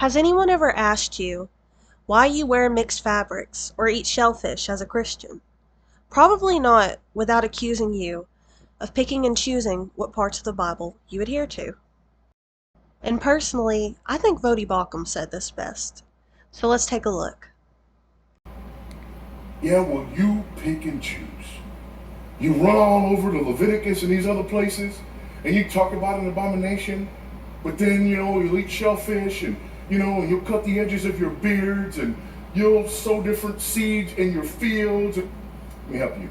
Has anyone ever asked you why you wear mixed fabrics or eat shellfish as a Christian? Probably not without accusing you of picking and choosing what parts of the Bible you adhere to. And personally, I think Vodi Bakum said this best. So let's take a look. Yeah, well, you pick and choose. You run all over to Leviticus and these other places, and you talk about an abomination, but then, you'll eat shellfish, and, and you'll cut the edges of your beards, and you'll sow different seeds in your fields. Let me help you.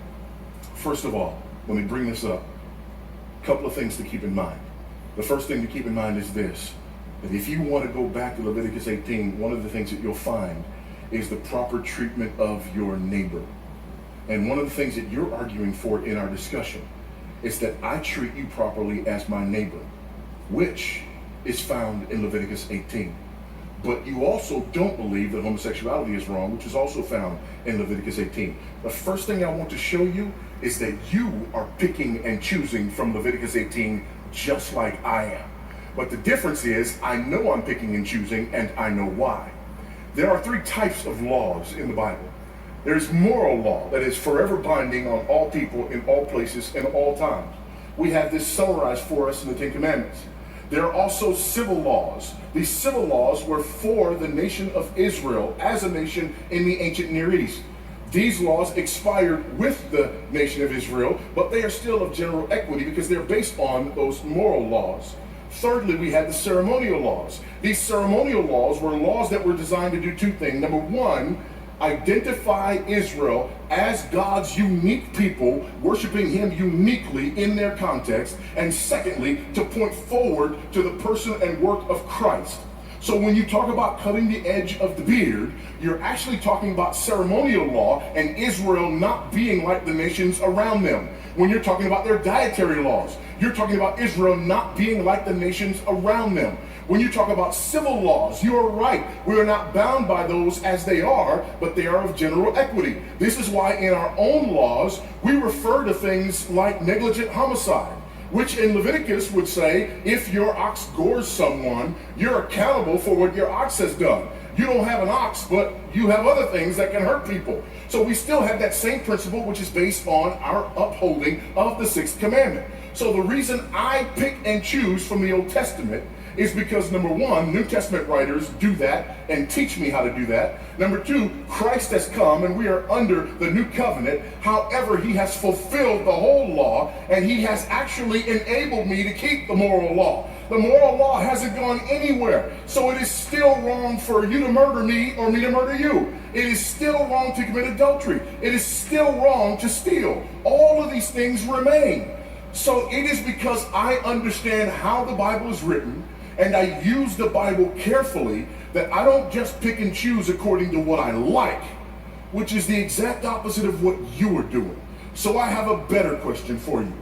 First of all, when we bring this up, a couple of things to keep in mind. The first thing to keep in mind is this, that if you want to go back to Leviticus 18, one of the things that you'll find is the proper treatment of your neighbor. And one of the things that you're arguing for in our discussion is that I treat you properly as my neighbor, which is found in Leviticus 18. But you also don't believe that homosexuality is wrong, which is also found in Leviticus 18. The first thing I want to show you is that you are picking and choosing from Leviticus 18 just like I am. But the difference is I know I'm picking and choosing, and I know why. There are three types of laws in the Bible. There's moral law that is forever binding on all people in all places and all times. We have this summarized for us in the Ten Commandments. There are also civil laws. These civil laws were for the nation of Israel as a nation in the ancient Near East. These laws expired with the nation of Israel, but they are still of general equity because they're based on those moral laws. Thirdly, we had the ceremonial laws. These ceremonial laws were laws that were designed to do two things. Number one, identify Israel as God's unique people, worshiping him uniquely in their context. And secondly, to point forward to the person and work of Christ. So when you talk about cutting the edge of the beard, you're actually talking about ceremonial law and Israel not being like the nations around them. When you're talking about their dietary laws, you're talking about Israel not being like the nations around them. When you talk about civil laws, you are right. We are not bound by those as they are, but they are of general equity. This is why in our own laws, we refer to things like negligent homicide, which in Leviticus would say, if your ox gores someone, you're accountable for what your ox has done. You don't have an ox, but you have other things that can hurt people. So we still have that same principle, which is based on our upholding of the sixth commandment. So the reason I pick and choose from the Old Testament is because, number one, New Testament writers do that and teach me how to do that. Number two, Christ has come and we are under the new covenant. However, he has fulfilled the whole law and he has actually enabled me to keep the moral law. The moral law hasn't gone anywhere. So it is still wrong for you to murder me or me to murder you. It is still wrong to commit adultery. It is still wrong to steal. All of these things remain. So it is because I understand how the Bible is written and I use the Bible carefully that I don't just pick and choose according to what I like, which is the exact opposite of what you are doing. So I have a better question for you.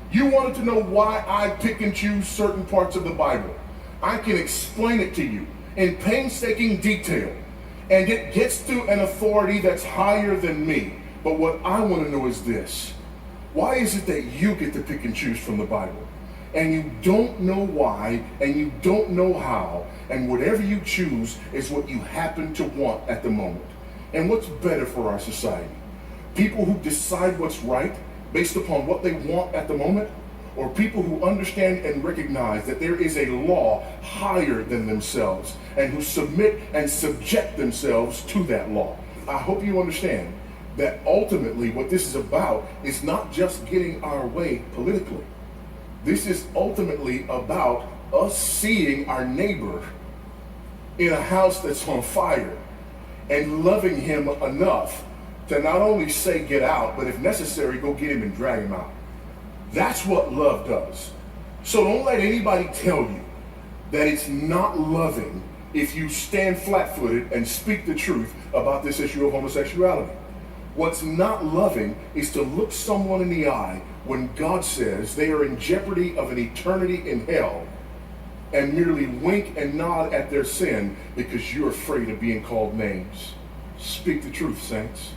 You wanted to know why I pick and choose certain parts of the Bible. I can explain it to you in painstaking detail, and it gets to an authority that's higher than me. But what I want to know is this. Why is it that you get to pick and choose from the Bible? And you don't know why, and you don't know how, and whatever you choose is what you happen to want at the moment. And what's better for our society? People who decide what's right based upon what they want at the moment, or people who understand and recognize that there is a law higher than themselves and who submit and subject themselves to that law? I hope you understand that ultimately what this is about is not just getting our way politically. This is ultimately about us seeing our neighbor in a house that's on fire and loving him enough to not only say get out, but if necessary, go get him and drag him out. That's what love does. So don't let anybody tell you that it's not loving if you stand flat-footed and speak the truth about this issue of homosexuality. What's not loving is to look someone in the eye when God says they are in jeopardy of an eternity in hell and merely wink and nod at their sin because you're afraid of being called names. Speak the truth, saints.